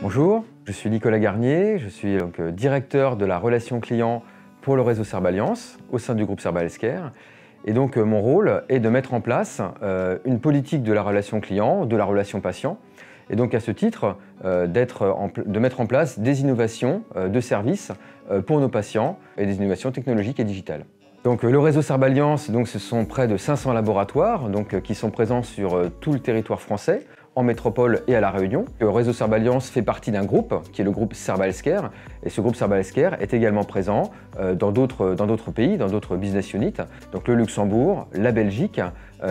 Bonjour, je suis Nicolas Garnier, je suis directeur de la relation client pour le réseau Cerballiance au sein du groupe Cerba Healthcare. Et donc mon rôle est de mettre en place une politique de la relation client, de la relation patient, et donc à ce titre de mettre en place des innovations de services pour nos patients et des innovations technologiques et digitales. Donc le réseau Cerballiance, ce sont près de 500 laboratoires qui sont présents sur tout le territoire français, en métropole et à La Réunion. Le réseau Cerballiance fait partie d'un groupe qui est le groupe Cerba Healthcare, et ce groupe Cerba Healthcare est également présent dans d'autres pays, dans d'autres business units, donc le Luxembourg, la Belgique,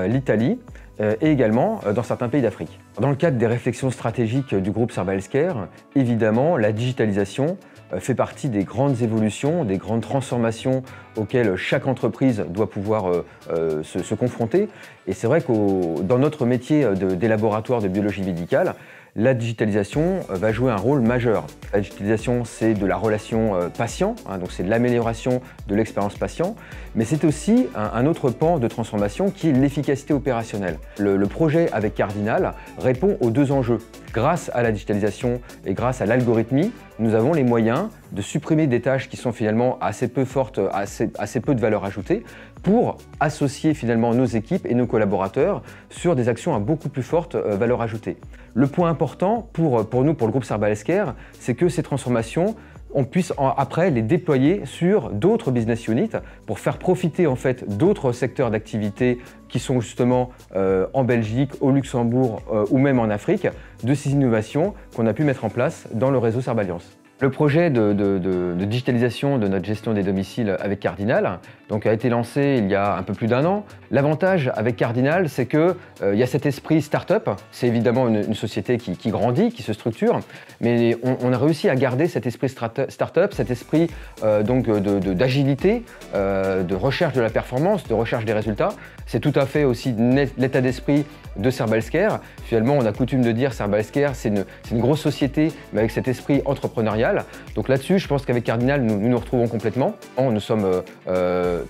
l'Italie et également dans certains pays d'Afrique. Dans le cadre des réflexions stratégiques du groupe Cerba Healthcare, évidemment, la digitalisation fait partie des grandes évolutions, des grandes transformations auxquelles chaque entreprise doit pouvoir se confronter. Et c'est vrai que dans notre métier des laboratoires de biologie médicale, la digitalisation va jouer un rôle majeur. La digitalisation, c'est de la relation patient, donc c'est de l'amélioration de l'expérience patient, mais c'est aussi un autre pan de transformation qui est l'efficacité opérationnelle. Le projet avec Cardinal répond aux deux enjeux. Grâce à la digitalisation et grâce à l'algorithmie, nous avons les moyens de supprimer des tâches qui sont finalement assez peu fortes, assez peu de valeur ajoutée, pour associer finalement nos équipes et nos collaborateurs sur des actions à beaucoup plus forte valeur ajoutée. Le point important pour nous, pour le groupe Cerba Healthcare, c'est que ces transformations, on puisse après les déployer sur d'autres business units pour faire profiter en fait d'autres secteurs d'activité qui sont justement en Belgique, au Luxembourg ou même en Afrique, de ces innovations qu'on a pu mettre en place dans le réseau Cerballiance. Le projet de digitalisation de notre gestion des domiciles avec Cardinal a été lancé il y a un peu plus d'un an. L'avantage avec Cardinal, c'est qu'il y a cet esprit start-up. C'est évidemment une société qui grandit, qui se structure, mais on a réussi à garder cet esprit start-up, cet esprit d'agilité, de recherche de la performance, de recherche des résultats. C'est tout à fait aussi l'état d'esprit de Cerba Healthcare. Finalement, on a coutume de dire Cerba Healthcare, c'est une grosse société, mais avec cet esprit entrepreneurial. Donc là-dessus, je pense qu'avec Cardinal, nous retrouvons complètement. Nous sommes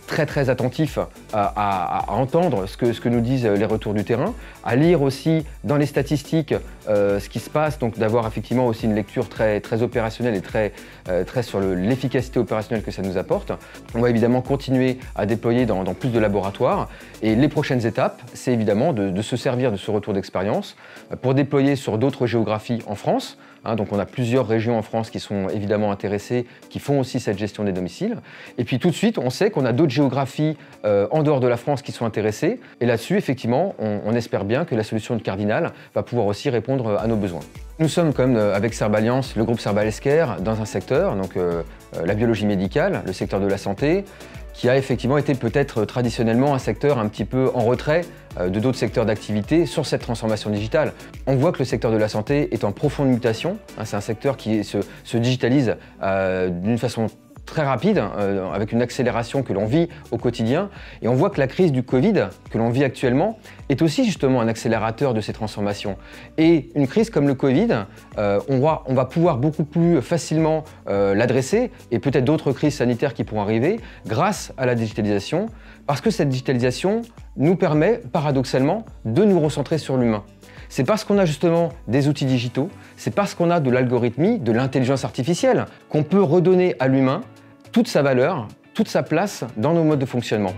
très attentifs à entendre ce que nous disent les retours du terrain, à lire aussi dans les statistiques ce qui se passe, donc d'avoir effectivement aussi une lecture très opérationnelle et très sur l'efficacité opérationnelle que ça nous apporte. On va évidemment continuer à déployer dans plus de laboratoires, et les prochaines étapes, c'est évidemment de se servir de ce retour d'expérience pour déployer sur d'autres géographies en France. Donc on a plusieurs régions en France qui sont évidemment intéressées, qui font aussi cette gestion des domiciles. Et puis tout de suite, on sait qu'on a d'autres géographies en dehors de la France qui sont intéressées. Et là-dessus, effectivement, on espère bien que la solution de Cardinal va pouvoir aussi répondre à nos besoins. Nous sommes quand même avec Cerballiance, le groupe Cerba Healthcare, dans un secteur, la biologie médicale, le secteur de la santé, qui a effectivement été peut-être traditionnellement un secteur un petit peu en retrait de d'autres secteurs d'activité sur cette transformation digitale. On voit que le secteur de la santé est en profonde mutation. C'est un secteur qui se digitalise d'une façon très rapide, avec une accélération que l'on vit au quotidien. Et on voit que la crise du Covid que l'on vit actuellement est aussi justement un accélérateur de ces transformations. Et une crise comme le Covid, on va pouvoir beaucoup plus facilement l'adresser, et peut-être d'autres crises sanitaires qui pourront arriver grâce à la digitalisation, parce que cette digitalisation nous permet paradoxalement de nous recentrer sur l'humain. C'est parce qu'on a justement des outils digitaux, c'est parce qu'on a de l'algorithmie, de l'intelligence artificielle, qu'on peut redonner à l'humain toute sa valeur, toute sa place dans nos modes de fonctionnement.